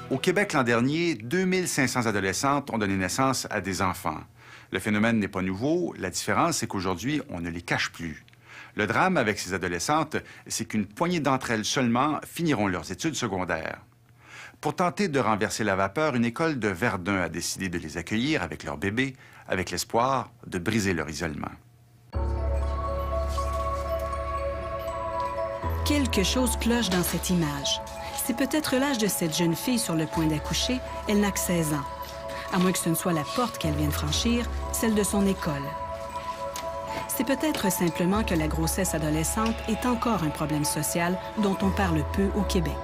Au Québec, l'an dernier, 2500 adolescentes ont donné naissance à des enfants. Le phénomène n'est pas nouveau. La différence, c'est qu'aujourd'hui, on ne les cache plus. Le drame avec ces adolescentes, c'est qu'une poignée d'entre elles seulement finiront leurs études secondaires. Pour tenter de renverser la vapeur, une école de Verdun a décidé de les accueillir avec leur bébé, avec l'espoir de briser leur isolement. Quelque chose cloche dans cette image. C'est peut-être l'âge de cette jeune fille sur le point d'accoucher. Elle n'a que 16 ans. À moins que ce ne soit la porte qu'elle vient de franchir, celle de son école. C'est peut-être simplement que la grossesse adolescente est encore un problème social dont on parle peu au Québec.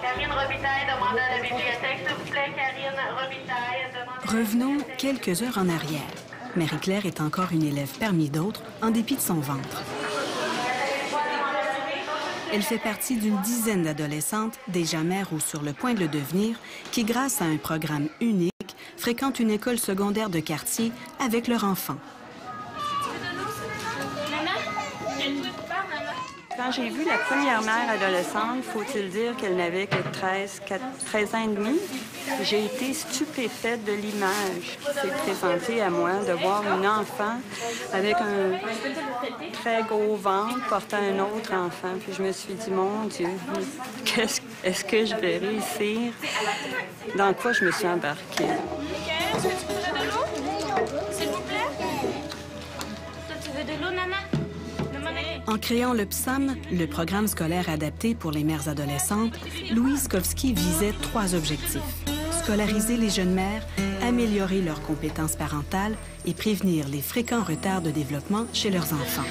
Karine Robitaille demande à la bibliothèque, s'il vous plaît. Karine Robitaille demande... Revenons quelques heures en arrière. Marie-Claire est encore une élève parmi d'autres, en dépit de son ventre. Elle fait partie d'une dizaine d'adolescentes, déjà mères ou sur le point de le devenir, qui, grâce à un programme unique, fréquentent une école secondaire de quartier avec leur enfant. Quand j'ai vu la première mère adolescente, faut-il dire qu'elle n'avait que 13 ans et demi, j'ai été stupéfaite de l'image qui s'est présentée à moi, de voir une enfant avec un très gros ventre portant un autre enfant. Puis je me suis dit, mon Dieu, est-ce que je vais réussir? Dans quoi je me suis embarquée? Est-ce que tu voudrais de l'eau? S'il vous plaît? Toi, tu veux de l'eau, Nana? En créant le PSAM, le programme scolaire adapté pour les mères adolescentes, Louise Kowski visait 3 objectifs. Scolariser les jeunes mères, améliorer leurs compétences parentales et prévenir les fréquents retards de développement chez leurs enfants.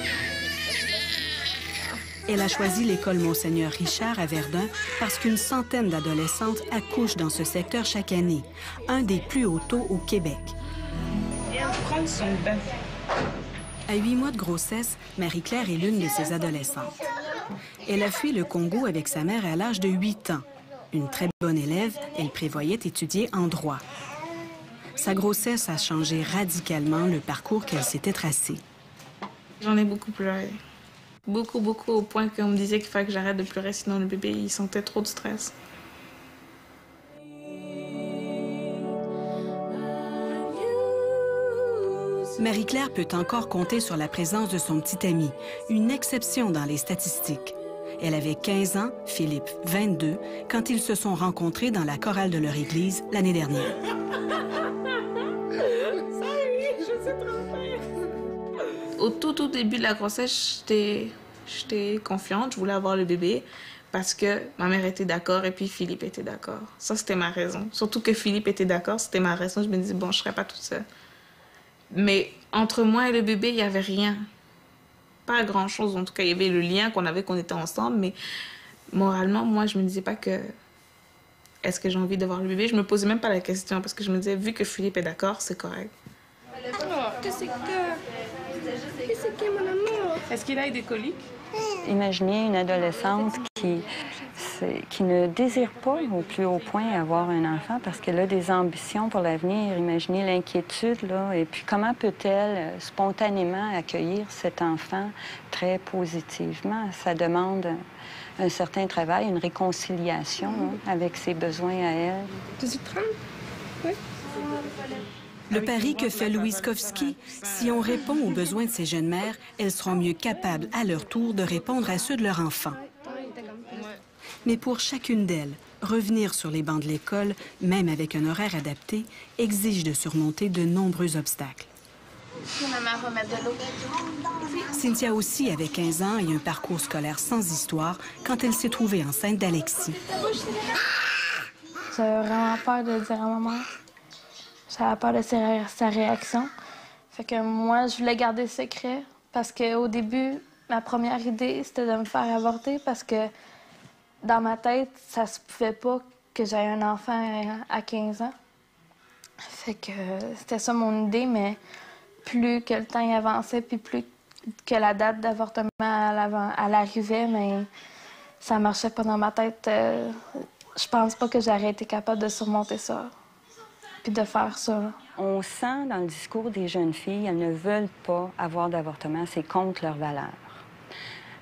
Elle a choisi l'école Monseigneur Richard à Verdun parce qu'une centaine d'adolescentes accouchent dans ce secteur chaque année, un des plus hauts taux au Québec. Et elle prend son bain. À 8 mois de grossesse, Marie-Claire est l'une de ces adolescentes. Elle a fui le Congo avec sa mère à l'âge de 8 ans. Une très bonne élève, elle prévoyait étudier en droit. Sa grossesse a changé radicalement le parcours qu'elle s'était tracé. J'en ai beaucoup pleuré. Beaucoup, au point qu'on me disait qu'il fallait que j'arrête de pleurer, sinon le bébé, il sentait trop de stress. Marie-Claire peut encore compter sur la présence de son petit ami, une exception dans les statistiques. Elle avait 15 ans, Philippe 22, quand ils se sont rencontrés dans la chorale de leur église l'année dernière. Au tout début de la grossesse, j'étais confiante, je voulais avoir le bébé parce que ma mère était d'accord et puis Philippe était d'accord. Ça, c'était ma raison. Surtout que Philippe était d'accord, c'était ma raison. Je me disais, bon, je serais pas toute seule. Mais entre moi et le bébé, il n'y avait rien. Pas grand-chose. En tout cas, il y avait le lien qu'on avait, qu'on était ensemble. Mais moralement, moi, je me disais pas que... Est-ce que j'ai envie d'avoir le bébé? Je me posais même pas la question parce que je me disais, vu que Philippe est d'accord, c'est correct. Qu'est-ce que mon amour? Est-ce qu'il a eu des coliques? Imaginez une adolescente qui ne désire pas au plus haut point avoir un enfant parce qu'elle a des ambitions pour l'avenir. Imaginez l'inquiétude, là. Et puis, comment peut-elle spontanément accueillir cet enfant très positivement? Ça demande un certain travail, une réconciliation avec ses besoins à elle. 18-30? Oui. Le pari que fait Louise Kowski, si on répond aux besoins de ces jeunes mères, elles seront mieux capables, à leur tour, de répondre à ceux de leurs enfants. Mais pour chacune d'elles, revenir sur les bancs de l'école, même avec un horaire adapté, exige de surmonter de nombreux obstacles. Maman va mettre de l'eau. Cynthia aussi avait 15 ans et un parcours scolaire sans histoire quand elle s'est trouvée enceinte d'Alexis. J'avais vraiment peur de dire à maman. J'avais peur de sa réaction. Fait que moi, je voulais garder le secret parce qu'au début, ma première idée, c'était de me faire avorter parce que dans ma tête, ça se pouvait pas que j'aie un enfant à 15 ans. Fait que c'était ça mon idée, mais plus que le temps avançait, puis plus que la date d'avortement elle arrivait, mais ça marchait pas dans ma tête. Je pense pas que j'aurais été capable de surmonter ça, puis de faire ça. On sent dans le discours des jeunes filles, elles ne veulent pas avoir d'avortement, c'est contre leurs valeurs.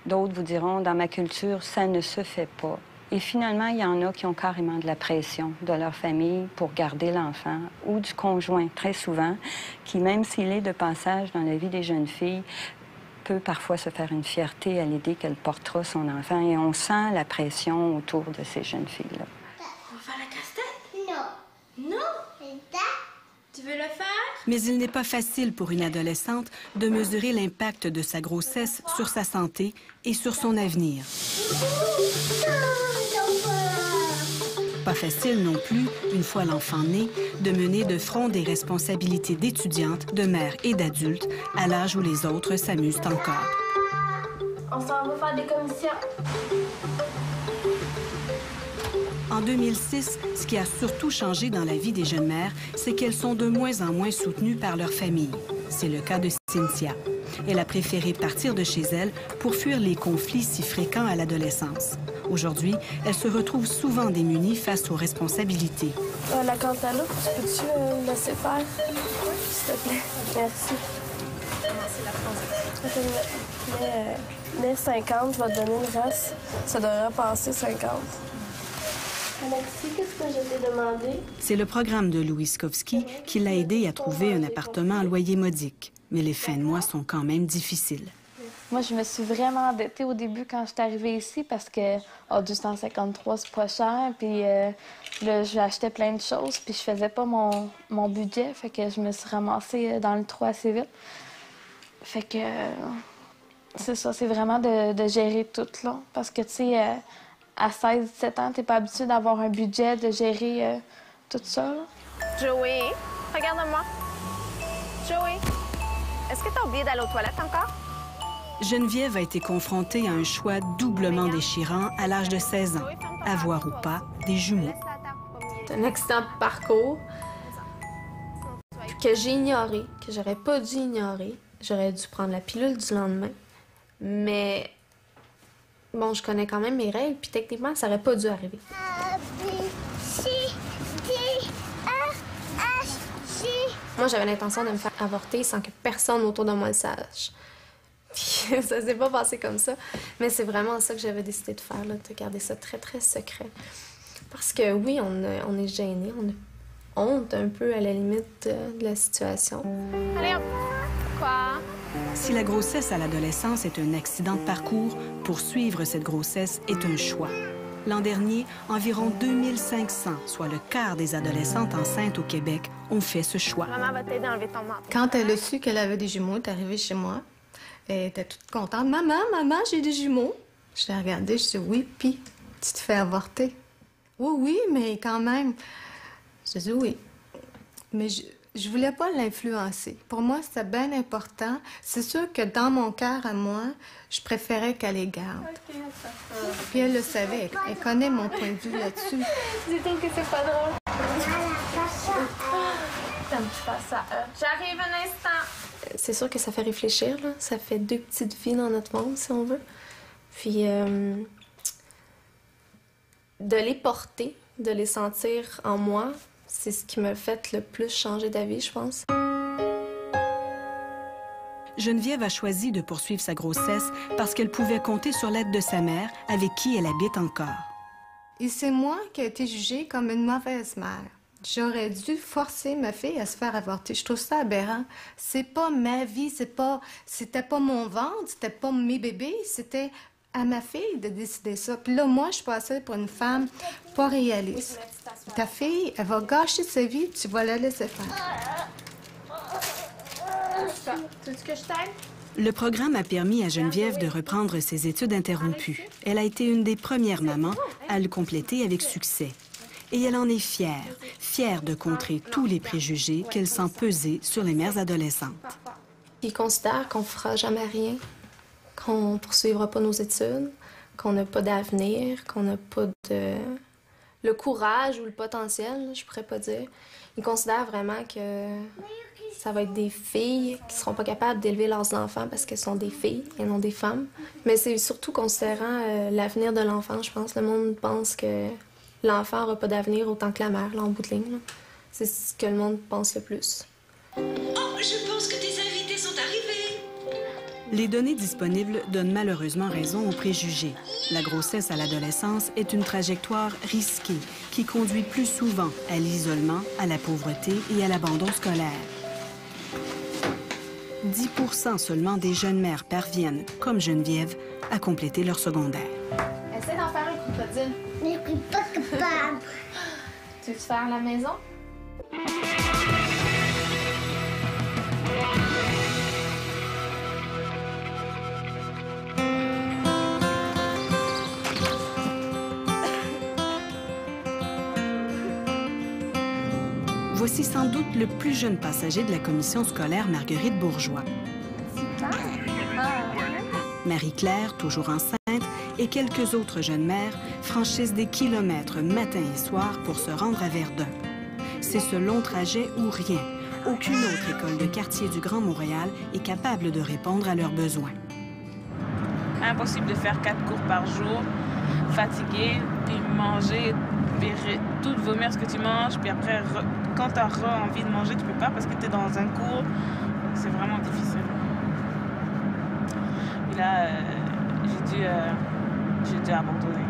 D'autres vous diront, dans ma culture, ça ne se fait pas. Et finalement, il y en a qui ont carrément de la pression de leur famille pour garder l'enfant ou du conjoint, très souvent, qui, même s'il est de passage dans la vie des jeunes filles, peut parfois se faire une fierté à l'idée qu'elle portera son enfant. Et on sent la pression autour de ces jeunes filles-là. On va faire la casse-tête? Non. Non? Tu veux le faire? Mais il n'est pas facile pour une adolescente de mesurer l'impact de sa grossesse sur sa santé et sur son avenir. Pas facile non plus, une fois l'enfant né, de mener de front des responsabilités d'étudiante, de mère et d'adulte à l'âge où les autres s'amusent encore. On s'en va faire des commissions. En 2006, ce qui a surtout changé dans la vie des jeunes mères, c'est qu'elles sont de moins en moins soutenues par leur famille. C'est le cas de Cynthia. Elle a préféré partir de chez elle pour fuir les conflits si fréquents à l'adolescence. Aujourd'hui, elle se retrouve souvent démunie face aux responsabilités. La cantaloupe, peux-tu laisser faire? S'il te plaît. Merci. Mets 50, je vais te donner le reste. Ça devrait passer 50. Alexis, qu'est-ce que je t'ai demandé? C'est le programme de Louis Skowski qui l'a aidé à trouver un appartement à loyer modique. Mais les fins de mois sont quand même difficiles. Moi, je me suis vraiment endettée au début quand je suis arrivée ici parce que 253, c'est pas cher. Puis là, j'achetais plein de choses, puis je faisais pas mon budget. Fait que je me suis ramassée dans le trou assez vite. Fait que c'est ça, c'est vraiment de gérer tout, là. Parce que, tu sais, à 16-17 ans, t'es pas habitué d'avoir un budget, de gérer tout ça, là. Joey, regarde-moi. Joey, est-ce que t'as oublié d'aller aux toilettes encore? Geneviève a été confrontée à un choix doublement déchirant à l'âge de 16 ans, avoir ou pas des jumeaux. C'est un accident de parcours que j'ai ignoré, que j'aurais pas dû ignorer. J'aurais dû prendre la pilule du lendemain. Mais bon, je connais quand même mes règles, puis techniquement, ça aurait pas dû arriver. Moi, j'avais l'intention de me faire avorter sans que personne autour de moi le sache. Puis ça s'est pas passé comme ça. Mais c'est vraiment ça que j'avais décidé de faire, là, de garder ça très, très secret. Parce que oui, on est gênés, on a honte un peu à la limite de la situation. Allez, hop! Quoi? Si la grossesse à l'adolescence est un accident de parcours, poursuivre cette grossesse est un choix. L'an dernier, environ 2500, soit le quart des adolescentes enceintes au Québec, ont fait ce choix. Maman va t'aider à enlever ton manteau. Quand elle a su qu'elle avait des jumeaux, elle est arrivée chez moi. Elle était toute contente. « Maman, j'ai des jumeaux. » Je l'ai regardée, je dis « Oui, puis tu te fais avorter. »« Oui, mais quand même. » Je dis « Oui. » Mais je voulais pas l'influencer. Pour moi, c'était bien important. C'est sûr que dans mon cœur à moi, je préférais qu'elle les garde. Puis elle le savait. Elle connaît mon point de vue là-dessus. Dis-toi que c'est pas drôle. T'aimes que tu fasses ça. J'arrive un instant. C'est sûr que ça fait réfléchir, là. Ça fait deux petites vies dans notre monde, si on veut. Puis de les porter, de les sentir en moi, c'est ce qui m'a fait le plus changer d'avis, je pense. Geneviève a choisi de poursuivre sa grossesse parce qu'elle pouvait compter sur l'aide de sa mère, avec qui elle habite encore. Et c'est moi qui ai été jugée comme une mauvaise mère. J'aurais dû forcer ma fille à se faire avorter. Je trouve ça aberrant. C'est pas ma vie, c'était pas mon ventre, c'était pas mes bébés, c'était à ma fille de décider ça. Puis là, moi, je passais pour une femme pas réaliste. Ta fille, elle va gâcher sa vie, tu vas la laisser faire. Tu veux que je t'aide? Le programme a permis à Geneviève de reprendre ses études interrompues. Elle a été une des premières mamans à le compléter avec succès. Et elle en est fière de contrer tous les préjugés qu'elle sent peser sur les mères adolescentes. Ils considèrent qu'on ne fera jamais rien, qu'on ne poursuivra pas nos études, qu'on n'a pas d'avenir, qu'on n'a pas le courage ou le potentiel, je pourrais pas dire. Ils considèrent vraiment que ça va être des filles qui seront pas capables d'élever leurs enfants parce qu'elles sont des filles et non des femmes. Mais c'est surtout considérant l'avenir de l'enfant, je pense. Le monde pense que l'enfant n'aura pas d'avenir autant que la mère, là, en bout de ligne. C'est ce que le monde pense le plus. Oh, je pense que tes invités sont arrivés. Les données disponibles donnent malheureusement raison aux préjugés. La grossesse à l'adolescence est une trajectoire risquée qui conduit plus souvent à l'isolement, à la pauvreté et à l'abandon scolaire. 10% seulement des jeunes mères parviennent, comme Geneviève, à compléter leur secondaire. Essaie d'en faire un crocodile. Mais je suis pas capable. Tu veux-tu faire à la maison? Voici sans doute le plus jeune passager de la commission scolaire Marguerite Bourgeois. Marie-Claire, toujours enceinte, et quelques autres jeunes mères franchissent des kilomètres matin et soir pour se rendre à Verdun. C'est ce long trajet ou rien. Aucune autre école de quartier du Grand Montréal est capable de répondre à leurs besoins. Impossible de faire 4 cours par jour, fatigué, puis manger, puis tout vomir ce que tu manges, puis après, quand tu as envie de manger, tu peux pas parce que tu es dans un cours. C'est vraiment difficile. Et là, j'ai dû abandonner.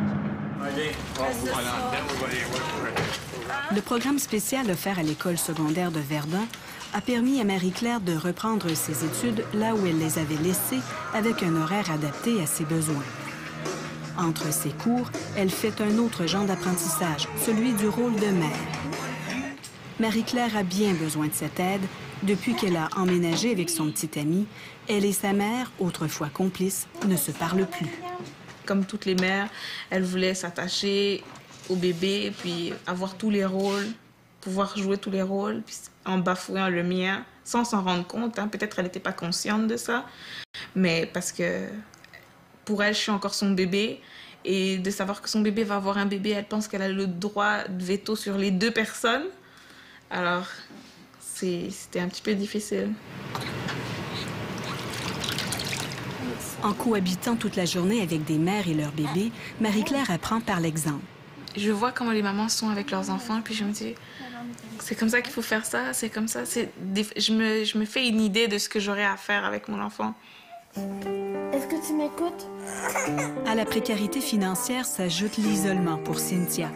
Le programme spécial offert à l'école secondaire de Verdun a permis à Marie-Claire de reprendre ses études là où elle les avait laissées avec un horaire adapté à ses besoins. Entre ses cours, elle fait un autre genre d'apprentissage, celui du rôle de mère. Marie-Claire a bien besoin de cette aide. Depuis qu'elle a emménagé avec son petit ami, elle et sa mère, autrefois complices, ne se parlent plus. Comme toutes les mères, elle voulait s'attacher au bébé, puis avoir tous les rôles, pouvoir jouer tous les rôles, puis en bafouant le mien, sans s'en rendre compte. Hein. Peut-être elle n'était pas consciente de ça, mais parce que pour elle, je suis encore son bébé. Et de savoir que son bébé va avoir un bébé, elle pense qu'elle a le droit de veto sur les 2 personnes. Alors, c'était un petit peu difficile. En cohabitant toute la journée avec des mères et leurs bébés, Marie-Claire apprend par l'exemple. Je vois comment les mamans sont avec leurs enfants, puis je me dis, c'est comme ça qu'il faut faire ça, c'est comme ça. Je me fais une idée de ce que j'aurais à faire avec mon enfant. Est-ce que tu m'écoutes? À la précarité financière s'ajoute l'isolement pour Cynthia.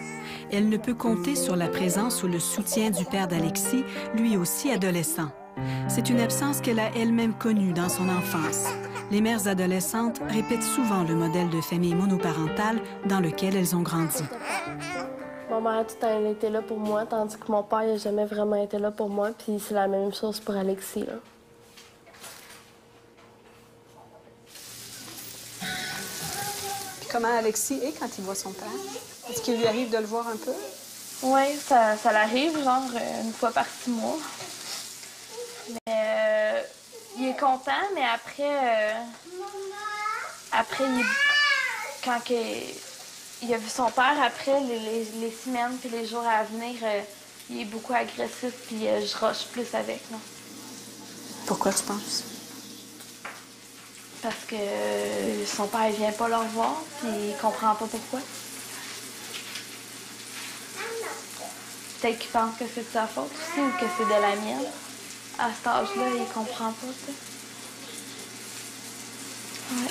Elle ne peut compter sur la présence ou le soutien du père d'Alexis, lui aussi adolescent. C'est une absence qu'elle a elle-même connue dans son enfance. Les mères adolescentes répètent souvent le modèle de famille monoparentale dans lequel elles ont grandi. Ma mère a tout le temps été là pour moi, tandis que mon père n'a jamais vraiment été là pour moi, puis c'est la même chose pour Alexis, là. Comment Alexis est quand il voit son père? Est-ce qu'il lui arrive de le voir un peu? Oui, ça l'arrive, genre une fois par 6 mois. Mais il est content, mais après quand il a vu son père, après les semaines puis les jours à venir, il est beaucoup agressif, puis je rush plus avec. Non? Pourquoi tu penses? Parce que son père, il vient pas le revoir, puis il comprend pas pourquoi. Peut-être qu'il pense que c'est de sa faute aussi, ou que c'est de la mienne. À cet âge-là, il comprend pas, tu sais. Ouais.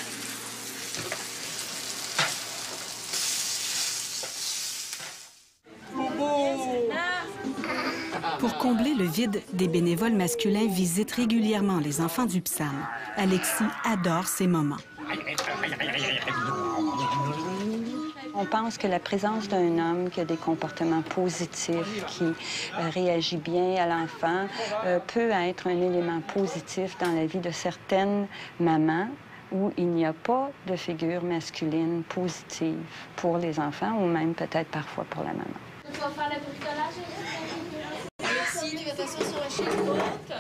Pour combler le vide, des bénévoles masculins visitent régulièrement les enfants du PSAM. Alexis adore ces moments. On pense que la présence d'un homme qui a des comportements positifs, qui réagit bien à l'enfant, peut être un élément positif dans la vie de certaines mamans où il n'y a pas de figure masculine positive pour les enfants ou même peut-être parfois pour la maman. Tu vas faire le bricolage, Alexis, tu vas t'asseoir sur la chaise droite.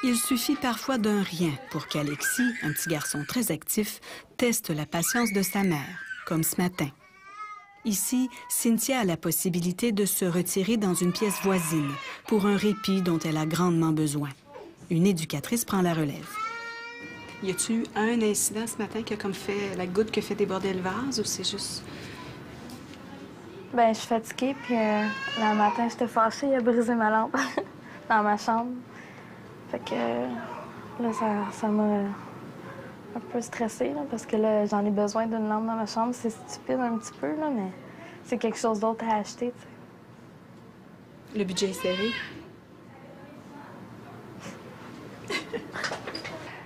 Il suffit parfois d'un rien pour qu'Alexis, un petit garçon très actif, teste la patience de sa mère, comme ce matin. Ici, Cynthia a la possibilité de se retirer dans une pièce voisine pour un répit dont elle a grandement besoin. Une éducatrice prend la relève. Y a-tu eu un incident ce matin qui a comme fait la goutte qui a fait déborder le vase ou c'est juste... Ben, je suis fatiguée, puis le matin, j'étais fâchée, il a brisé ma lampe dans ma chambre. Fait que Là, ça m'a un peu stressée, là, parce que là, j'en ai besoin d'une lampe dans ma chambre. C'est stupide un petit peu, là, mais c'est quelque chose d'autre à acheter, tu sais. Le budget est serré.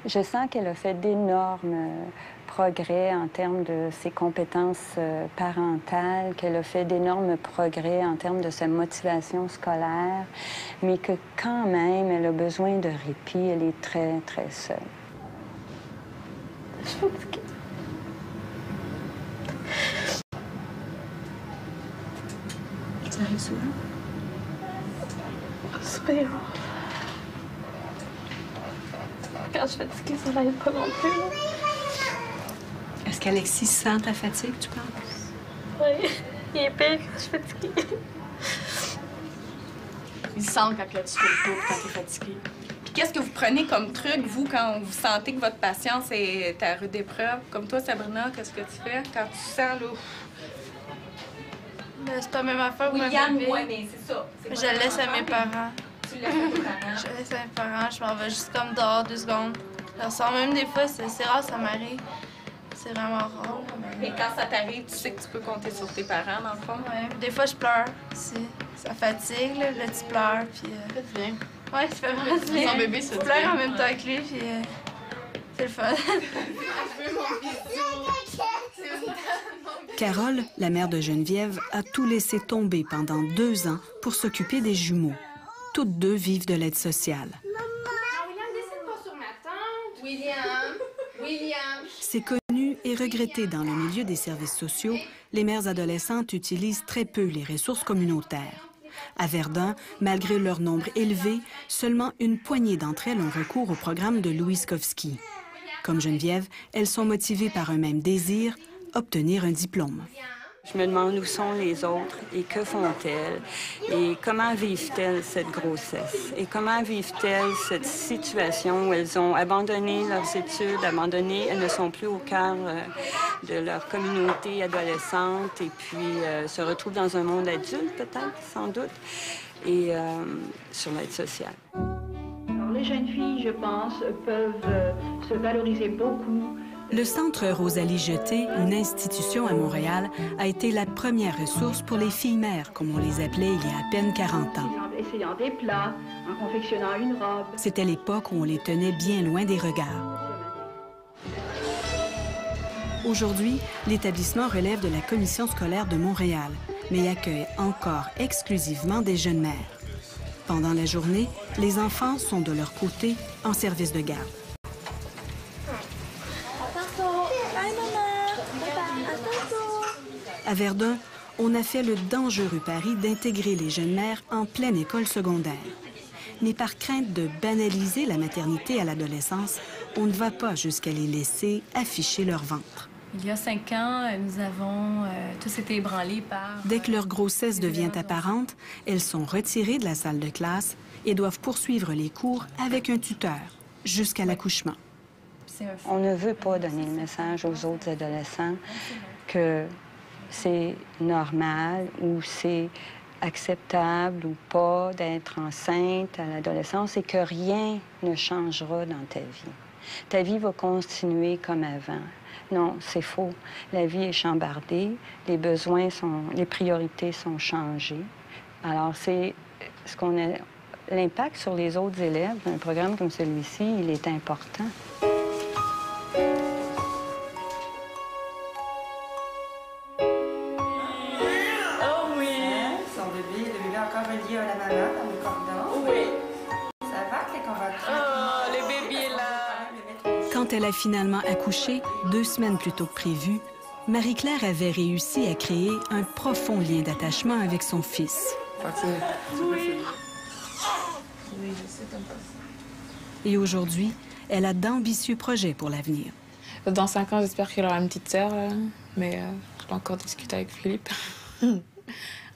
Je sens qu'elle a fait d'énormes progrès en termes de ses compétences parentales, qu'elle a fait d'énormes progrès en termes de sa motivation scolaire, mais que quand même, elle a besoin de répit. Elle est très, très seule. Je suis fatiguée. Ça arrive souvent? Super. Quand je suis fatiguée, ça n'aide pas non plus. Là. Est-ce qu'Alexis sent ta fatigue, tu penses? Oui, il est pire quand je suis fatiguée. Il sent quand tu fais le quand tu es fatigué. Puis qu'est-ce que vous prenez comme truc, vous, quand vous sentez que votre patience est à rude épreuve? Comme toi, Sabrina, qu'est-ce que tu fais quand tu sens, là? Ben, c'est pas même affaire pour William, un bébé. ouais, mais c'est ça. Je le laisse à mes parents. Tu laisses à tes parents? Je laisse à mes parents. Je m'en vais juste comme dehors 2 secondes. Je ressors même des fois, c'est rare, ça m'arrive. C'est vraiment rare. Mais quand ça t'arrive, tu sais que tu peux compter sur tes parents, dans le fond? Ouais. Des fois, je pleure. Ça fatigue, là tu pleures, puis... C'est bien. Ouais, ça fait vraiment du bien. Son bébé, ça tu pleures en même temps que lui, puis... c'est le fun. Carole, la mère de Geneviève, a tout laissé tomber pendant 2 ans pour s'occuper des jumeaux. Toutes deux vivent de l'aide sociale. William, décide pas sur ma tante. William. C'est connu et regretté dans le milieu des services sociaux, les mères adolescentes utilisent très peu les ressources communautaires. À Verdun, malgré leur nombre élevé, seulement une poignée d'entre elles ont recours au programme de Louis Skowski. Comme Geneviève, elles sont motivées par un même désir, obtenir un diplôme. Je me demande où sont les autres et que font-elles et comment vivent-elles cette grossesse et comment vivent-elles cette situation où elles ont abandonné leurs études, elles ne sont plus au cœur de leur communauté adolescente et puis se retrouvent dans un monde adulte peut-être, sans doute, et sur l'aide sociale. Alors, les jeunes filles, je pense, peuvent se valoriser beaucoup. Le Centre Rosalie Jeté, une institution à Montréal, a été la première ressource pour les filles-mères, comme on les appelait il y a à peine 40 ans. Essayant des plats, en confectionnant une robe. C'était l'époque où on les tenait bien loin des regards. Aujourd'hui, l'établissement relève de la Commission scolaire de Montréal, mais accueille encore exclusivement des jeunes mères. Pendant la journée, les enfants sont de leur côté en service de garde. À Verdun, on a fait le dangereux pari d'intégrer les jeunes mères en pleine école secondaire. Mais par crainte de banaliser la maternité à l'adolescence, on ne va pas jusqu'à les laisser afficher leur ventre. Il y a 5 ans, nous avons tous été ébranlés par... Dès que leur grossesse devient apparente, elles sont retirées de la salle de classe et doivent poursuivre les cours avec un tuteur jusqu'à l'accouchement. On ne veut pas donner le message aux autres adolescents que c'est normal ou c'est acceptable ou pas d'être enceinte à l'adolescence et que rien ne changera dans ta vie. Ta vie va continuer comme avant. Non, c'est faux. La vie est chambardée, les besoins les priorités sont changées. Alors, c'est ce qu'on a... L'impact sur les autres élèves d'un programme comme celui-ci, il est important. Quand elle a finalement accouché, 2 semaines plus tôt que prévu, Marie-Claire avait réussi à créer un profond lien d'attachement avec son fils. Et aujourd'hui, elle a d'ambitieux projets pour l'avenir. Dans 5 ans, j'espère qu'il aura une petite sœur, là. Mais je dois encore discuter avec Philippe.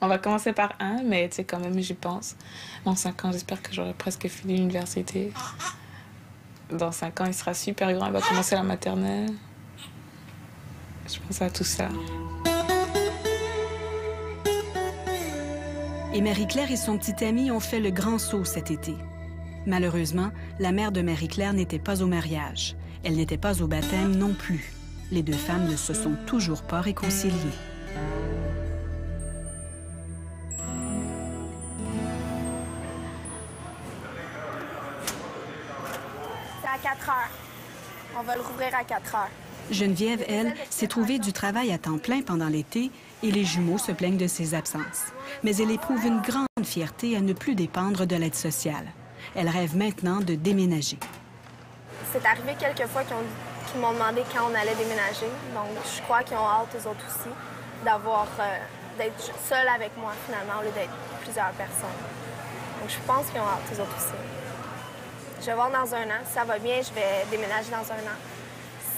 On va commencer par 1, mais tu sais, quand même, j'y pense. Dans 5 ans, j'espère que j'aurai presque fini l'université. Dans 5 ans, il sera super grand, il va commencer la maternelle. Je pense à tout ça. Et Marie-Claire et son petit ami ont fait le grand saut cet été. Malheureusement, la mère de Marie-Claire n'était pas au mariage. Elle n'était pas au baptême non plus. Les deux femmes ne se sont toujours pas réconciliées. C'est à 4 heures. On va le rouvrir à 4 heures. Geneviève, elle, s'est trouvée du travail à temps plein pendant l'été et les jumeaux se plaignent de ses absences. Mais elle éprouve une grande fierté à ne plus dépendre de l'aide sociale. Elle rêve maintenant de déménager. C'est arrivé quelques fois qu'ils m'ont demandé quand on allait déménager. Donc, je crois qu'ils ont hâte, eux autres aussi, d'être seuls avec moi, finalement, au lieu d'être plusieurs personnes. Donc, je pense qu'ils ont hâte, eux autres aussi. Je vais voir dans un an. Si ça va bien, je vais déménager dans un an.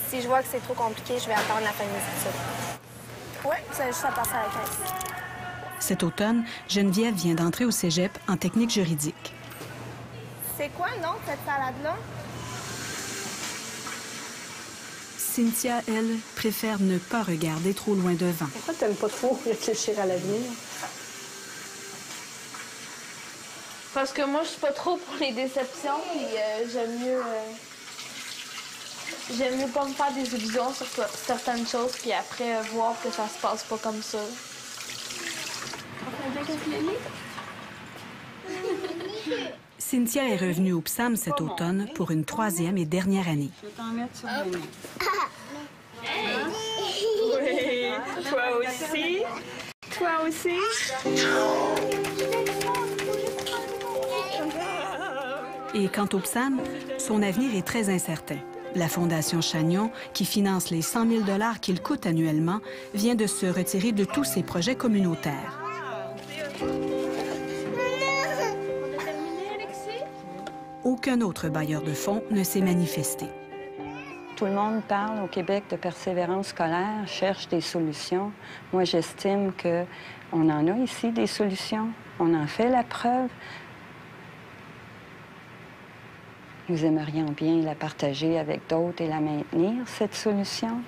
Si je vois que c'est trop compliqué, je vais attendre la fin de mes études. Oui, c'est juste à passer à la caisse. Cet automne, Geneviève vient d'entrer au cégep en technique juridique. C'est quoi, non, cette salade-là? Cynthia, elle, préfère ne pas regarder trop loin devant. Pourquoi t'aimes pas trop réfléchir à l'avenir? Parce que moi, je suis pas trop pour les déceptions, et j'aime mieux pas me faire des illusions sur certaines choses, puis après voir que ça se passe pas comme ça. Cynthia est revenue au PSAM cet automne pour une 3e et dernière année. Je vais t'en mettre sur le nez. Oui, toi aussi. Toi aussi. Et quant au PSAM, son avenir est très incertain. La Fondation Chagnon, qui finance les 100 000 $ qu'il coûte annuellement, vient de se retirer de tous ses projets communautaires. Aucun autre bailleur de fonds ne s'est manifesté. Tout le monde parle au Québec de persévérance scolaire, cherche des solutions. Moi, j'estime qu'on en a ici des solutions. On en fait la preuve. Nous aimerions bien la partager avec d'autres et la maintenir, cette solution.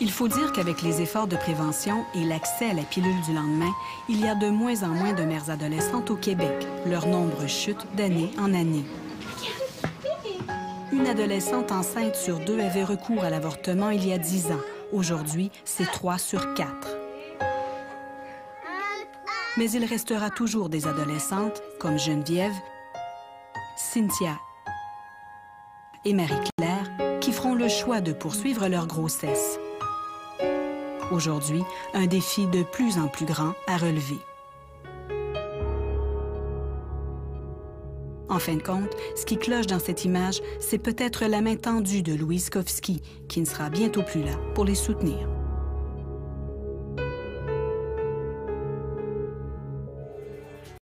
Il faut dire qu'avec les efforts de prévention et l'accès à la pilule du lendemain, il y a de moins en moins de mères adolescentes au Québec. Leur nombre chute d'année en année. Une adolescente enceinte sur 2 avait recours à l'avortement il y a 10 ans. Aujourd'hui, c'est 3 sur 4. Mais il restera toujours des adolescentes, comme Geneviève, Cynthia et Marie-Claire, qui feront le choix de poursuivre leur grossesse. Aujourd'hui, un défi de plus en plus grand à relever. En fin de compte, ce qui cloche dans cette image, c'est peut-être la main tendue de Louis Skowski, qui ne sera bientôt plus là pour les soutenir.